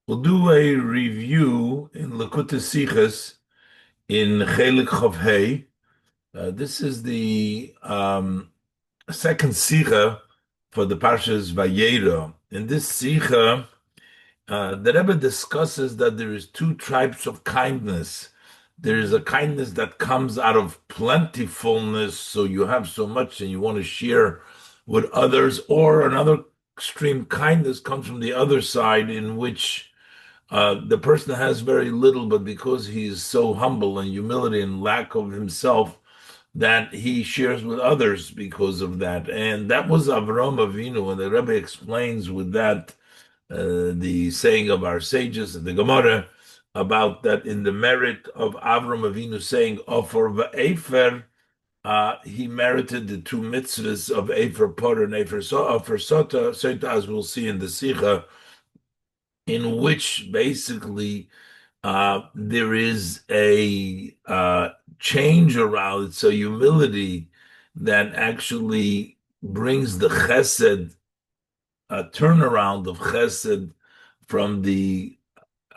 We'll do a review in Likutei Sichos in Chelik Chav Hey. This is the second Sicha for the Parshas Vayera. In this Sicha, the Rebbe discusses that there is two types of kindness. There is a kindness that comes out of plentifulness, so you have so much and you want to share with others, or another extreme kindness comes from the other side, in which the person has very little, but because he is so humble and humility and lack of himself, that he shares with others because of that. And that was Avraham Avinu, and the Rebbe explains with that the saying of our sages and the Gemara about that in the merit of Avram Avinu saying, "Ofer va'efer," he merited the two mitzvahs of Efer Potter and Efer Sota, as we'll see in the Sicha, in which basically there is a change around it. So humility that actually brings the chesed, a turnaround of chesed from the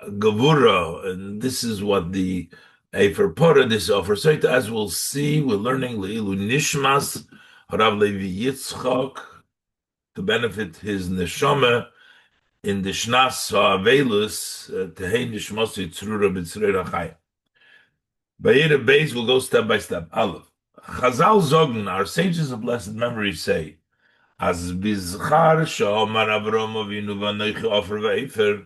gavura. And this is what the Efer Pora, this offer. So as we'll see, we're learning Leilu Nishmas, Harav Levi Yitzchak, to benefit his neshama, in the Shnas Ha'avelus, Tehei Nishmosi Tzrura B'Tzrei Rachai. Vayera Beis will go step by step. Aleph. Chazal Zogen, our sages of blessed memory say, As Bizchar Shomar Avram Avinu V'Anoichi Ofer V'Efer,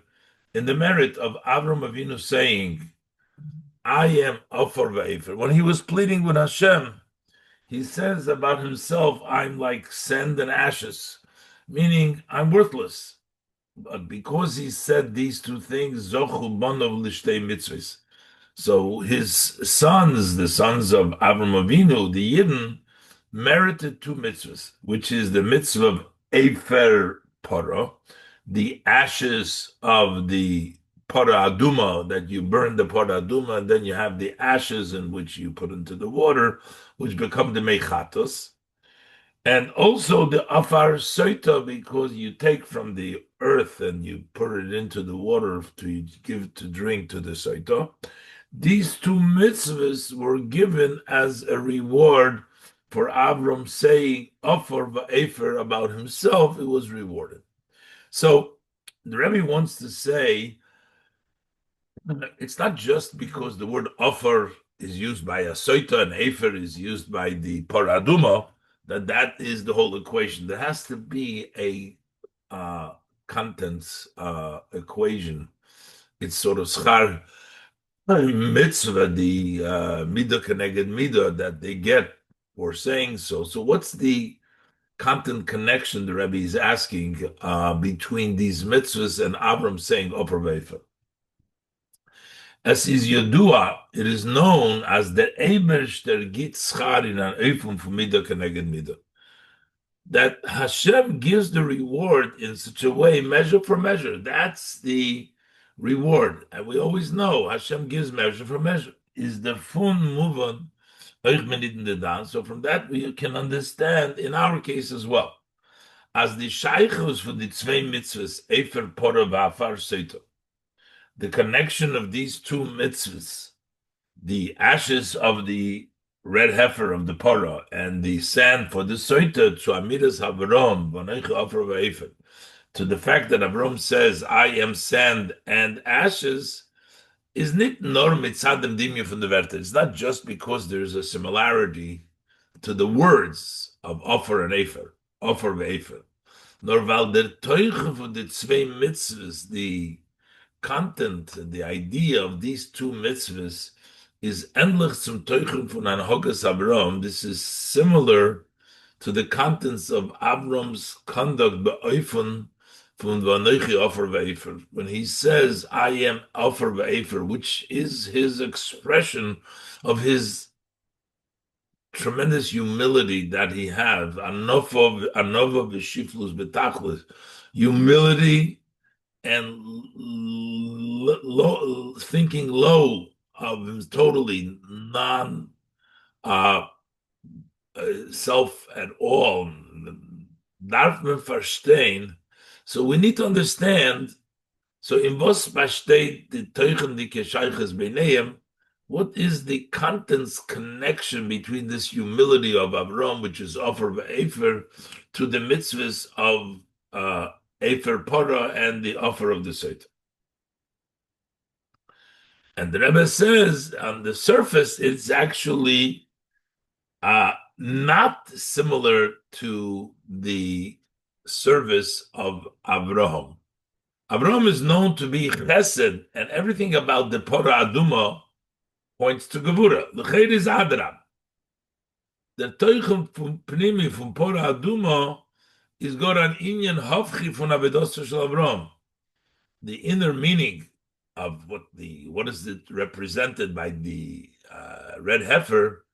in the merit of Avram Avinu saying, I am Ofer V'Efer. When he was pleading with Hashem, he says about himself, I'm like sand and ashes, meaning I'm worthless. But because he said these two things, Zochu Bonov Lishtei Mitzvahs. So his sons, the sons of Avram Avinu, the Yidden, merited two mitzvahs, which is the mitzvah of Efer Poro, the ashes of the Pora Aduma, that you burn the Pora Aduma, and then you have the ashes in which you put into the water, which become the Mechatos. And also the afar soita, because you take from the earth and you put it into the water to give to drink to the soita. These two mitzvahs were given as a reward for Avram saying afar va'efer about himself. It was rewarded. So the Rebbe wants to say it's not just because the word afar is used by a soita and efer is used by the paraduma, that is the whole equation. There has to be a contents equation. It's sort of schar mitzvah, the midah keneged midah that they get for saying so. So what's the content connection the Rebbe is asking between these mitzvahs and Avram saying Ofer Veifer? As is Yodua, it is known as the Eberster git schar in an Eifum for midah keneged midah, that Hashem gives the reward in such a way, measure for measure. That's the reward. And we always know Hashem gives measure for measure. Is the fun muvan euch menit in the dan. So from that we can understand in our case as well. As the Sichos for the zwei mitzvahs, Efer Pora v'Afar Seito, the connection of these two mitzvahs, the ashes of the red heifer of the Pora and the sand for the Soita, to Amidas Havrom, to the fact that Avram says, I am sand and ashes, is not nor mitzadem dimya from the Verta. It's not just because there's a similarity to the words of Ofer and Efer, Ofer ve'Efer, nor val der Teuche for the zwei mitzvahs, the content, the idea of these two mitzvahs is endlich zum Teuchen von ein Hogas Avram. This is similar to the contents of Avram's conduct be'oifen from Vanoichi Ofer Ve'efer, when he says, I am Ofer Ve'efer, which is his expression of his tremendous humility that he has, anova v'shiflus betachlis, humility and thinking low of him, totally non self at all. Darf man verstehen. So we need to understand So in was besteht the teuchendike Sheiches Beineim? What is the contents connection between this humility of Avram, which is offered by Efer, to the mitzvahs of Efer Pora and the offer of the Seit? And the Rebbe says on the surface, it's actually not similar to the service of Avraham. Avraham is known to be chesed, and everything about the Pora Aduma points to Gevura. The Cheder is Adrab. The Teuchem from Pnimi from Pora Aduma is got an Inyan Hafchi from Avedos Shel Avraham. The inner meaning of what is it represented by the red heifer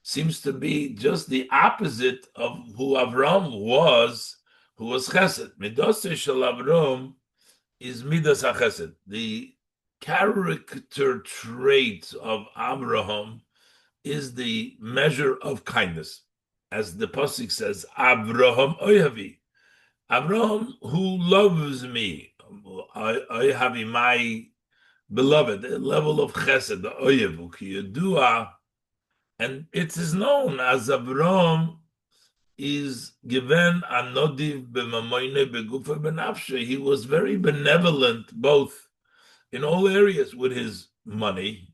seems to be just the opposite of who Avram was, who was Chesed. Midos Shel Avram is Midas HaChesed. The character trait of Abraham is the measure of kindness. As the Pasuk says, Abraham Oyavi. Abraham who loves me. Oyavi, my beloved, the level of Chesed, the Oyavu, Kiyadua. And it is known as Abraham is given anodiv b'mamoyne begufa benafshe. He was very benevolent, both in all areas, with his money,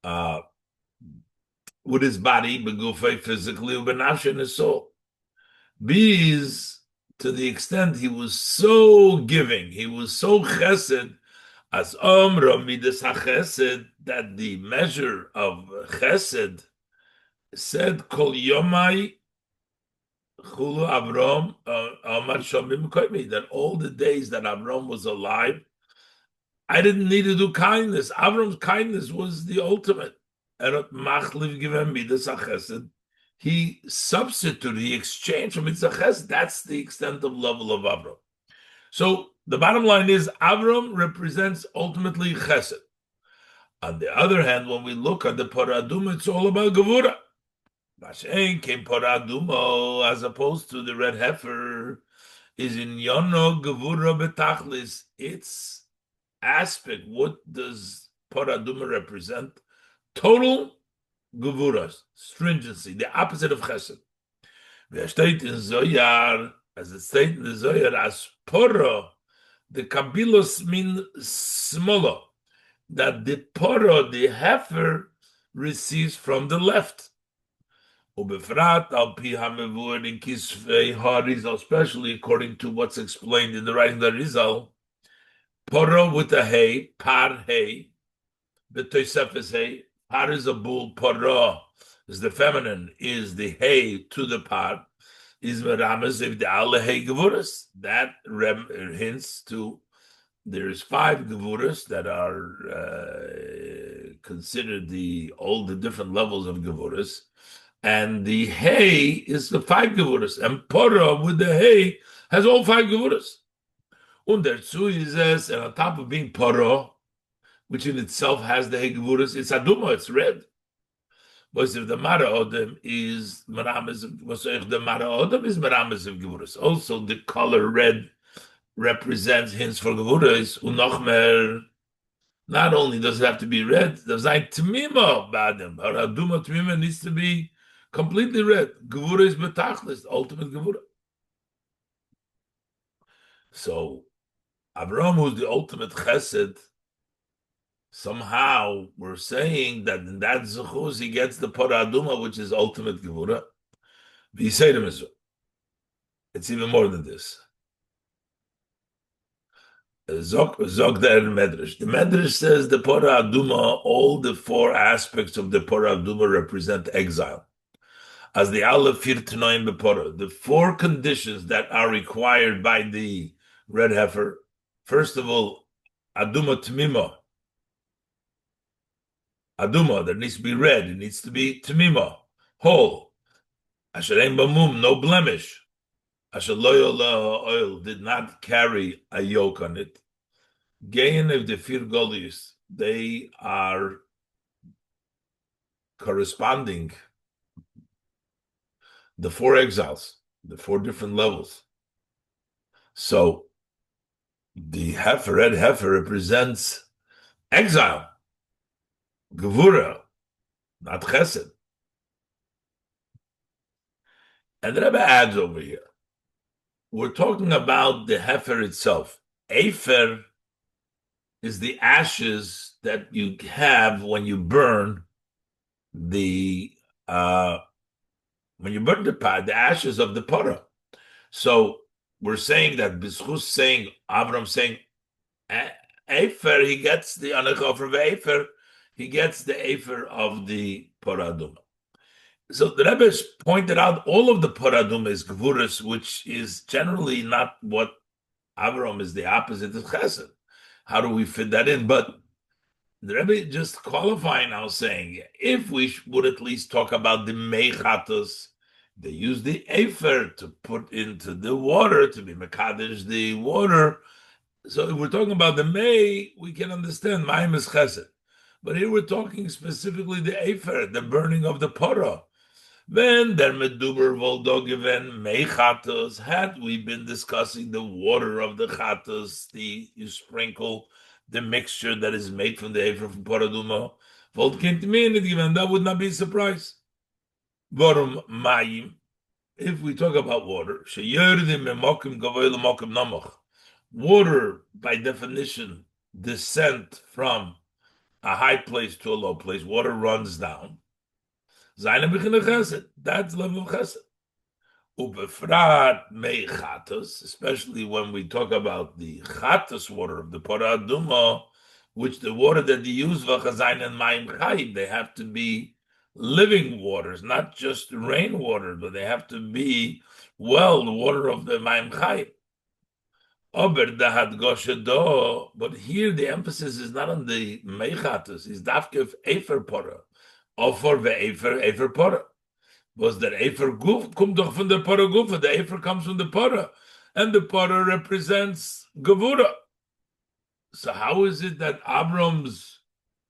with his body, begufa physically, benafshe, and his soul. Bees, to the extent he was so giving, he was so chesed, as omra midas hachesed, that the measure of chesed said kol yomai Chulu Avram Amar Shomim Koimi, that all the days that Avram was alive, I didn't need to do kindness. Avram's kindness was the ultimate. Erot Machliv given me this Chesed. He substituted, he exchanged from Mitzvah Chesed. That's the extent of level of Avram. So the bottom line is Avram represents ultimately Chesed. On the other hand, when we look at the Paradum, it's all about Gevura. Mashen came Poradumo, as opposed to the red heifer, is in Yono Gevura Betachlis. Its aspect, what does Poraduma represent? Total Gevura, stringency, the opposite of Chesed. State in Zoyar, as it states in the Zoyar, as Poro, the Kabilos mean smaller, that the Poro, the heifer, receives from the left. Especially according to what's explained in the writing of the Rizal, Poro with a hay, par hay, the Tosefes hay, par is a bull, Poro is the feminine, is the hay to the par, is meramas if the alle hay gevuras. That hints to there's 5 gevuras that are considered all the different levels of gevuras. And the hay is the 5 gevuras, and Pora with the hay has all 5 gevuras. Und dazu is es, and on top of being Pora, which in itself has the hay gevuras, it's aduma, it's red. But if the Mara Odem is merames, if the Mara Odem is merames of gevuras, also the color red represents hints for gevuras. Unochmer. Not only does it have to be red, there's like Tmima Badim. Aduma Tmima needs to be completely red. Gevura is betachlis, ultimate Gevura. So Avram, who's the ultimate chesed, somehow we're saying that in that Zechus he gets the Paraduma, which is ultimate Gevura. It's even more than this. Zog der Medrash. The Medrash says the Pora Aduma, all the 4 aspects of the Pora Aduma represent exile. As the Aleph Firtnoim Bepora, the 4 conditions that are required by the red heifer. First of all, Aduma Tmima. Aduma, that needs to be red, it needs to be Tmima, whole. Asherem Bamum, no blemish. Asher Loyola oil did not carry a yoke on it. Gain of the 4 Goliaths, they are corresponding. The 4 exiles, the 4 different levels. So The heifer, red heifer, represents exile, gevura, not chesed. And the Rebbe adds over here, we're talking about the heifer itself. Afer is the ashes that you have the uh when you burn the pot, the ashes of the parah. So we're saying that B'schus saying, Avram saying, Afer, he gets the Anachofer of Afer, he gets the Afer of the Paraduma. So the Rebbe pointed out all of the Paraduma is Gvuras, which is generally not what Avram is the opposite of Chesed. How do we fit that in? But the Rebbe just qualifying now saying, if we would at least talk about the Meichatos, they use the Afer to put into the water, to be Mekadesh the water. So if we're talking about the May, we can understand Mayim is Chesed. But here we're talking specifically the Afer, the burning of the Porah. When der Meduber Voldo given May Chatos, had we been discussing the water of the Chatos, you sprinkle the mixture that is made from the Afer from Paraduma, Volt can't mean it given, that would not be a surprise. Vorum Mayim, if we talk about water, water, by definition, descent from a high place to a low place. Water runs down. That's level of chesed. Ubefrat mei chatos, especially when we talk about the chatos water of the Parah Aduma, which the water that they use v'chazayin and mayim chayim, they have to be living waters, not just rainwater, but they have to be the water of the mayim chayim. But here the emphasis is not on the meichatos, it's dafke efer pora, ofer ve'efer efer pora. Was der efer guf kommt doch von der pora gufa. The efer comes from the pora, and the pora represents gevura. So how is it that Abram's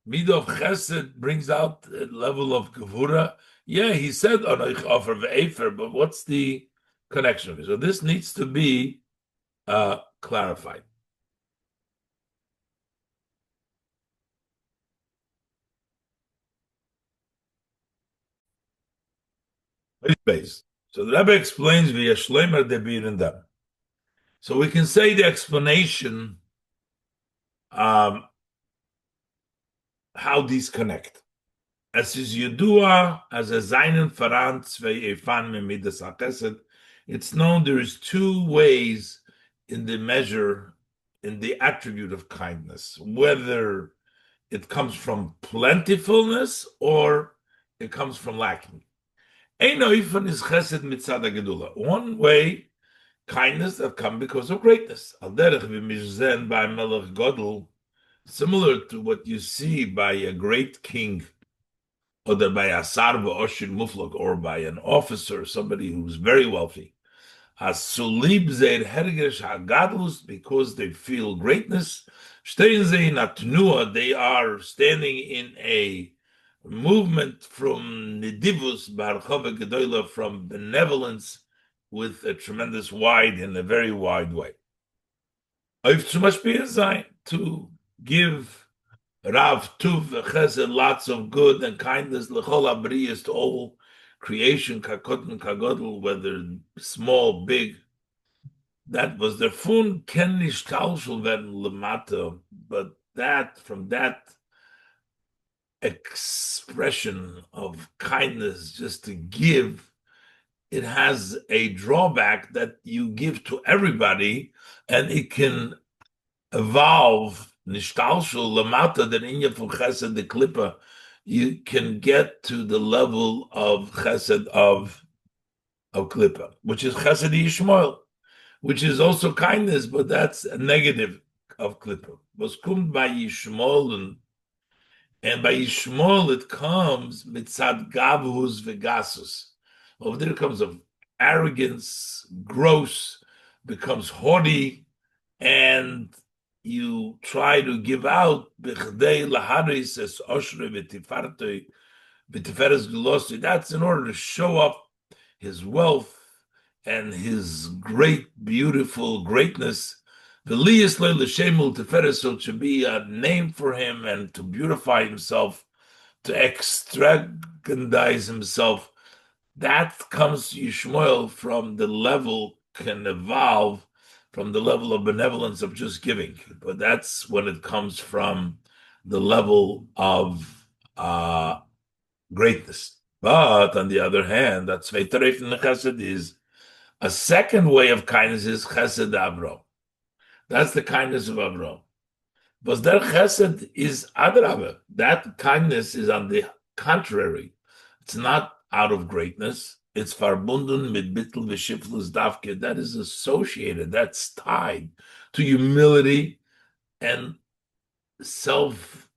midah of chesed brings out a level of gevura? Yeah, he said anoich ofer ve'efer, but what's the connection? So this needs to be clarified. Base. So the Rebbe explains via Shleimer Debir in them. So we can say the explanation how these connect. As is Yudua, as a Zainen Faran Tzvei Efan Memidas HaChesed, it's known there is two ways in the measure, in the attribute of kindness, whether it comes from plentifulness or it comes from lacking. One way, kindness that comes because of greatness. Similar to what you see by a great king, or by a sarva oshir muflok, or by an officer, somebody who's very wealthy. Because they feel greatness. They are standing in a movement from nidivus barchova gedola, from benevolence, with a tremendous wide, in a very wide way. To give Rav Tuv Chesed, lots of good and kindness, L'chol Abriyas, to all creation, Kakot and Kagodl, whether small, big. That was their fun, ken nishtalshul werden lemata, but that, from that expression of kindness, just to give, it has a drawback that you give to everybody, and it can evolve nishtalshul lamata, that in from chesed the klippa, you can get to the level of chesed of klippa, which is chesed yishmael, which is also kindness, but that's a negative of klippa. Was kum by yishmael, and by yishmael it comes mitzad gavus vegasus. Over there comes of arrogance, gross, becomes haughty, and you try to give out b'chdei laharis es oshre v'tifartoi v'tiferes gelosi. That's in order to show up his wealth and his great, beautiful greatness. V'liyas lo l'shemul teferes, so it should be a name for him and to beautify himself, to extragandize himself. That comes Yishmael from the level, can evolve from the level of benevolence of just giving. But that's when it comes from the level of greatness. But on the other hand, that's Vayera in the Chesed is a second way of kindness is Chesed Avro. That's the kindness of Avro. But their Chesed is Adrabe. That kindness is on the contrary. It's not out of greatness. It's verbunden mit Bittel v'shiflus davke. That is associated, that's tied to humility and self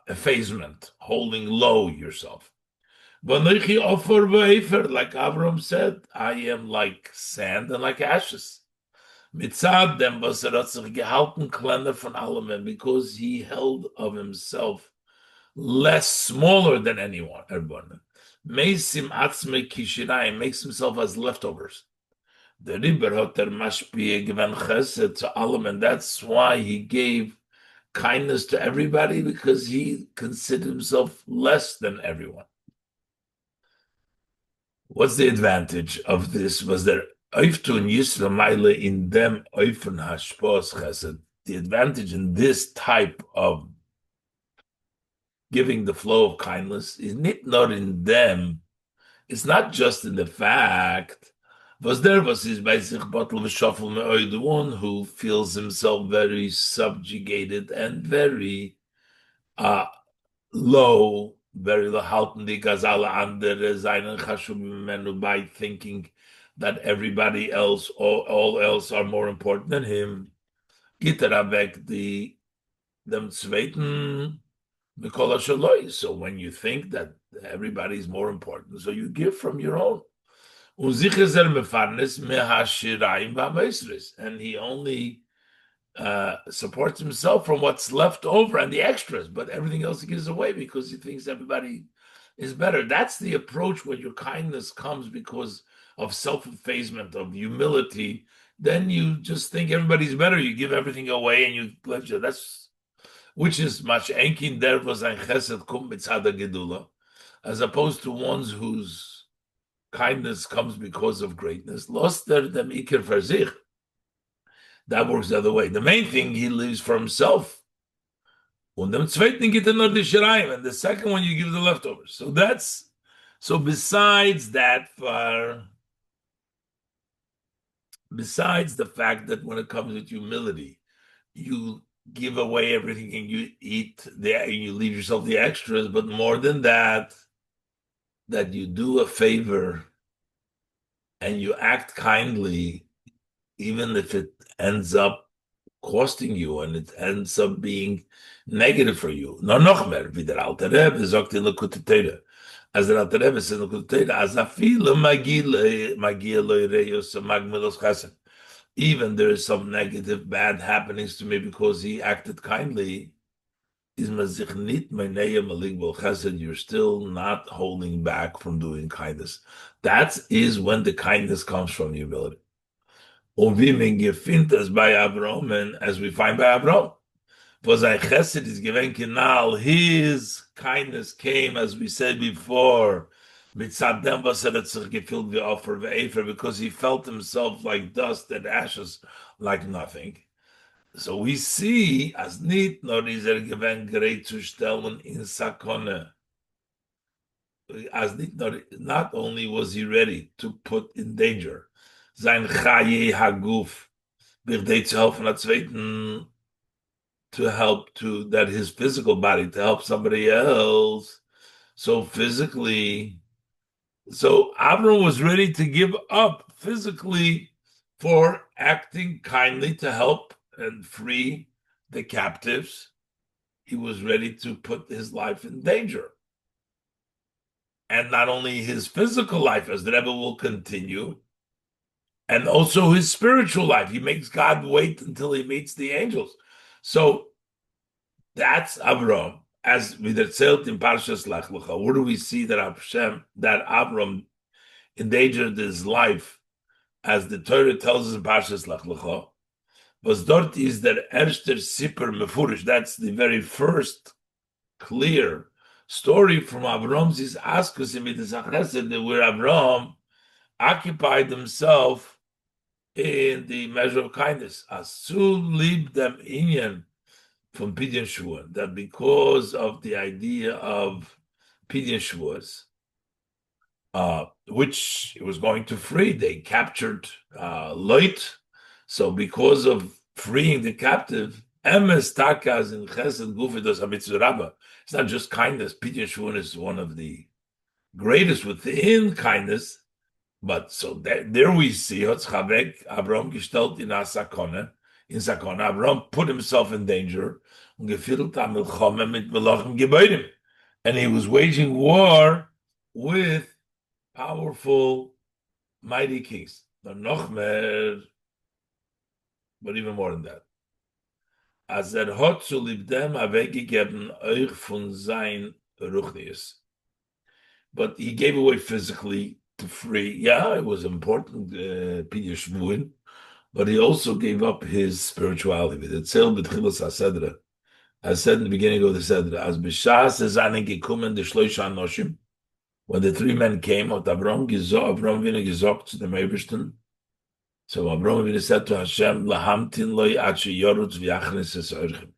effacement, holding low yourself. V'anoichi ofer v'efer, like Avram said, I am like sand and like ashes. Mitzad dem was hat sich gehalten kleiner von allem, because he held of himself less, smaller than everyone. Meisim atzme kishirayim, makes himself as leftovers. The Riber hat mashpie given chesed to allem, and that's why he gave kindness to everybody, because he considered himself less than everyone. What's the advantage of this? Was there Oiftun Yisra Maile in them Oifen Hashpos Chesed? The advantage in this type of giving the flow of kindness is not in them. It's not just in the fact. Was his basic bottle of shuffle the one who feels himself very subjugated and very low, very halten die Gazala andere seinen Chashuvim by thinking that everybody else, all else are more important than him. Gitter weg dem zweiten Mikola Shaloi. So when you think that everybody's more important, so you give from your own. And he only supports himself from what's left over and the extras, but everything else he gives away because he thinks everybody is better. That's the approach when your kindness comes because of self-effacement, of humility. Then you just think everybody's better. You give everything away and you pleasure. That's which is much enkin der was ein chesed kum mitzada gedula, as opposed to ones whose kindness comes because of greatness. Lost der dem iker for sich. That works the other way. The main thing, he lives for himself. And the second one, you give the leftovers. So besides that, besides the fact that when it comes with humility, you give away everything and you eat and you leave yourself the extras, but more than that, that you do a favor and you act kindly, even if it ends up costing you and it ends up being negative for you. No, noch mehr, wie der Alte Rebbe sagt in Likutei. As der Alte Rebbe says in Likutei, as a viele magia lo ireus magmilos chesed. Even there is some negative, bad happenings to me because he acted kindly. You're still not holding back from doing kindness. That is when the kindness comes from humility. And as we find by Avram, was a chesed is given kinal. His kindness came, as we said before, mitzadem was gefilled the offer of Efer, because he felt himself like dust and ashes, like nothing. So we see as nit nor is given great zu stellen in sakone. As not only was he ready to put in danger sein chaye haguf, birdet zu helfen at zweiten, to help to that his physical body to help somebody else. So physically, so Avram was ready to give up physically for acting kindly to help and free the captives. He was ready to put his life in danger. And not only his physical life, as the Rebbe will continue, and also his spiritual life. He makes God wait until he meets the angels. So that's Avram. As we erzählt in Parshas Lech Lecha, where do we see that Avram endangered his life, as the Torah tells us in Parshas Lech Lecha? Was dort is der erster Sipper Mefurish. That's the very first clear story from Avram's is Askus in Midas Chesed, where Avram occupied himself in the measure of kindness. Asul lib dem inyan from Pidyon Shvuah, that because of the idea of Pidyon Shvuahs, which it was going to free, they captured Lot. So because of freeing the captive, Emes Takas in Chesed Gufidos Hamitzvah Rabbah. It's not just kindness. Pidyon Shvuah is one of the greatest within kindness. But so there we see Chavek Avram gestellt in Sakone. In Sakone, Avram put himself in danger. Und gefiddelt am Milchome mit Melachim Gebäudim. And he was waging war with powerful, mighty kings. But noch mehr, but even more than that. As hat zu libdem weggegeben euch von sein Ruchnius. But he gave away physically to free. Yeah, it was important, Pidyon Shvuah, but he also gave up his spirituality. I said in the beginning of the Sedra, as b'shas ezanen gekumen the shloisha anoshim, when the three men came, hat Avram Avinu gesagt zu dem Ebersten. So Avram Avinu said to Hashem, lahamtin loy ad sheyorutz v'yachnis es orchem.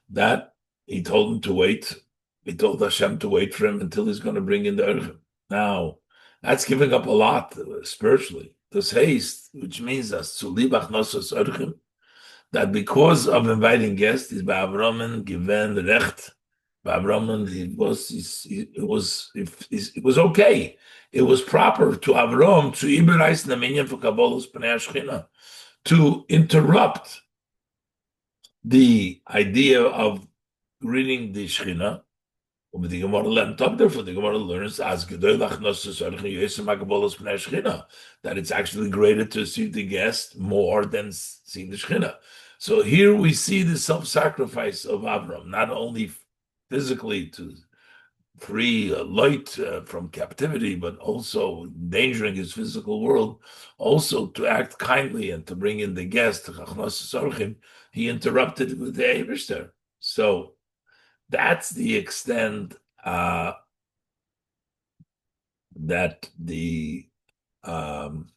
That he told him to wait. He told Hashem to wait for him until he's going to bring in the orchem. Now, that's giving up a lot spiritually. This haste, which means as to libach nosos orchem, that because of inviting guests, is by Avram given recht. By Avram, it was okay. It was proper to Avram to iberais naminyan for Kabbalah's Pnei Shechina, to interrupt the idea of reading the Shechina. The Gemara learned therefore the Gemara learns as that it's actually greater to receive the guest more than seeing the Shechina. So here we see the self-sacrifice of Avram, not only physically to free Lot from captivity, but also endangering his physical world, also to act kindly and to bring in the guest. He interrupted with the Eberster. So that's the extent that the Avram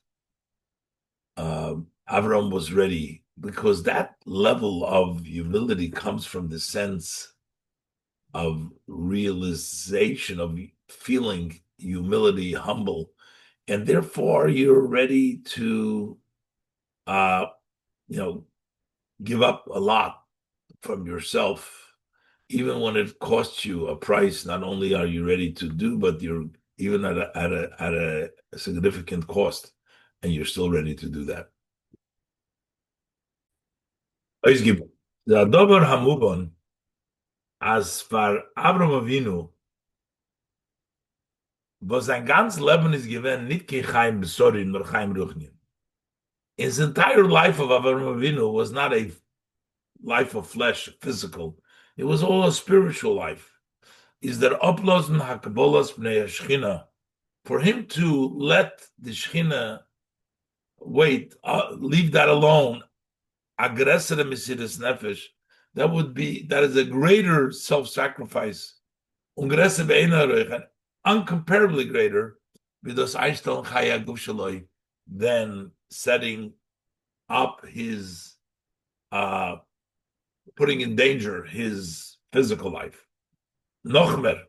was ready, because that level of humility comes from the sense of realization of feeling humility, humble, and therefore you're ready to, give up a lot from yourself. Even when it costs you a price, not only are you ready to do, but you're even at a significant cost, and you're still ready to do that. The Adober Hamubon, as far Avram Avinu, was sein ganz Leben is given nicht kein Chaim Besori nor Chaim Ruchnin. His entire life of Avram Avinu was not a life of flesh, physical. It was all a spiritual life. Is there uplosen hakabolas bnei Shechina, for him to let the Shechina wait, leave that alone, aggressor mesiras nefesh, that is a greater self-sacrifice, and uncomparably greater, because Einstein chaya guf shaloi, than setting up his putting in danger his physical life. Nochmer.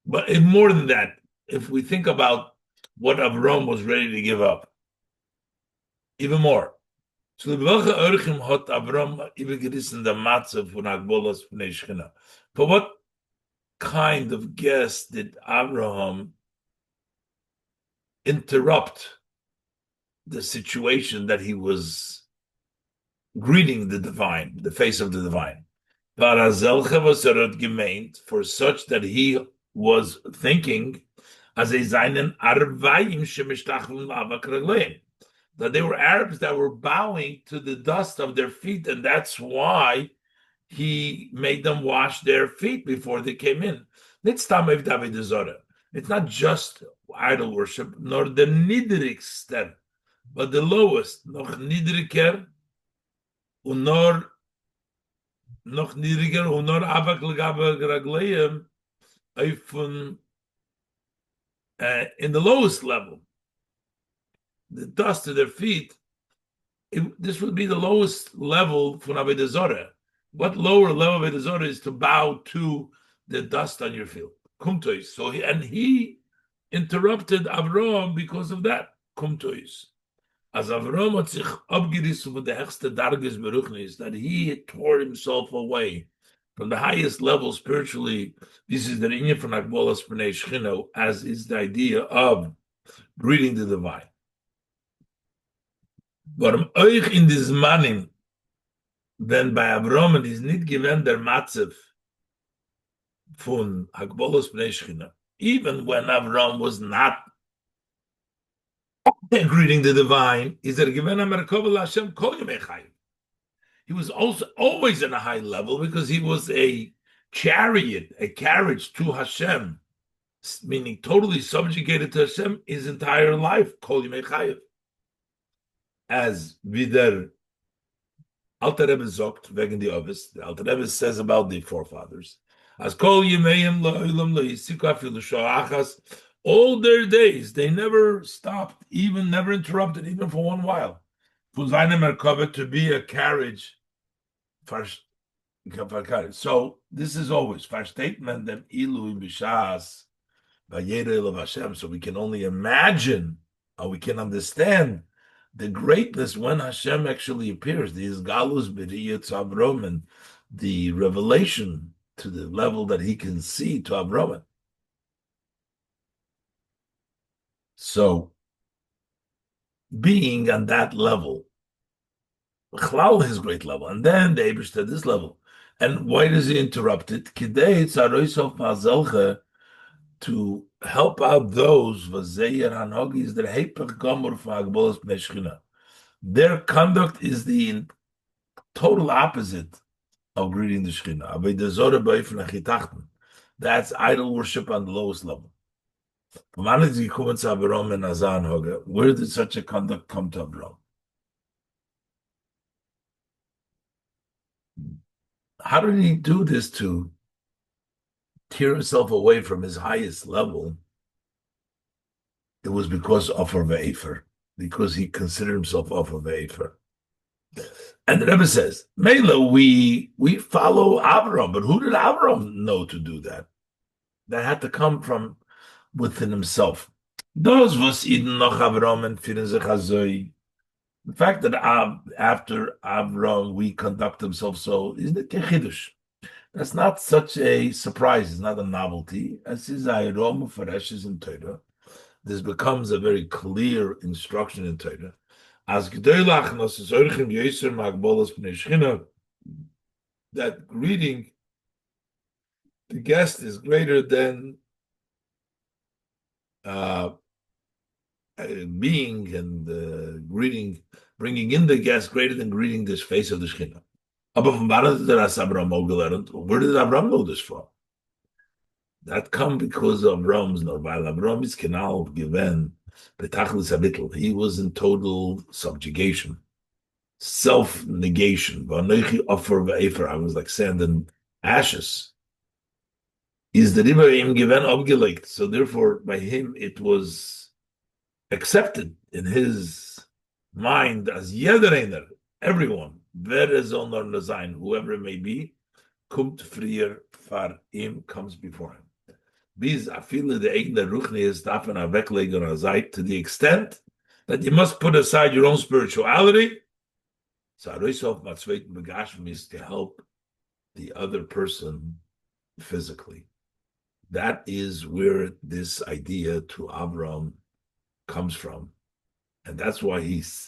But more than that, if we think about what Avram was ready to give up, even more. For what kind of guest did Abraham interrupt the situation that he was greeting the divine, the face of the divine? For such that he was thinking as a Zainen Arvaim Shemeshtachim, that they were Arabs that were bowing to the dust of their feet, and that's why he made them wash their feet before they came in. It's not just idol worship, nor the nidrik step, but the lowest, noch nidriker, und nur noch niedriger und nur avak legabe ragleim von in the lowest level, the dust to their feet. This would be the lowest level for Avodah Zorah. What lower level of Avodah Zorah is to bow to the dust on your feet? Kumtois. So he interrupted Avram because of that. Kumtois. As Avram hat sich abgerissen von der höchste Darges Beruchnis, that he tore himself away from the highest level spiritually. This is the inyan from Akbolas B'nai Shechina, as is the idea of reading the divine. Warum euch in this Manim, wenn bei Avram is nicht gewähnt der Matzev von Akbolas B'nai Shechina, even when Avram was not greeting the divine, is that given Merkava Hashem Kol Yemei Chayim. He was also always in a high level because he was a chariot, a carriage to Hashem, meaning totally subjugated to Hashem his entire life. Kol Yemei Chayim. As Vider Alter Rebbe zogt wegen die Ovis, the Alter Rebbe says about the forefathers, as Kol Yemeim La'olam La'yisiku Afilu Sha'achas, all their days, they never stopped, even never interrupted, even for one while. For seine Merkava, to be a carriage. So this is always for statement that Ilu Bishas Vayera of Hashem. So we can only imagine, or we can understand the greatness when Hashem actually appears. The Izgalus B'riyat Avram, and the revelation to the level that he can see to Avram. So, being on that level, Chlal his great level, and then the Eibush to this level. And why does he interrupt it? Kidei Tzaroisof Mazelcha, to help out those Vayera Hanogis that Hepech Gomor Fagbolos Bnei Shechina. Their conduct is the total opposite of greeting the Shechina. Avodah Zorah B'ofen Achitachten. That's idol worship on the lowest level. Where did such a conduct come to Avram? How did he do this to tear himself away from his highest level? It was because of Vayera, because he considered himself of Vayera. And the Rebbe says, Mela, we follow Avram, but who did Avram know to do that? That had to come from within himself. Those was Eden noch Avram and Firenze. The fact that after Avram we conduct himself so is the Kechidush. That's not such a surprise. It's not a novelty. As is Ayrom Fareshes in Torah. This becomes a very clear instruction in Torah. As Gedoylach Nosesorchim Yeser Magbolos Bnei Shechina, that greeting the guest is greater than being and greeting, bringing in the guest greater than greeting this face of the Shechina. Aber von wann hat das Abraham auch gelernt? Where did Abraham know this from? That come because of Abraham's, no, while Abraham is canal given betachlis habitl. He was in total subjugation, self-negation. V'anoichi offer v'efer. I was like sand and ashes. Is the river him given obgelegt? So therefore, by him, it was accepted in his mind as jeder everyone, wer soll nur sein, whoever it may be, kommt frier far him, comes before him. Bis afile the eigene Ruchnius davon weglegen on Zeit, to the extent that you must put aside your own spirituality. So Aroisof Matzveit Begashim is to help the other person physically. That is where this idea to Avram comes from. And that's why he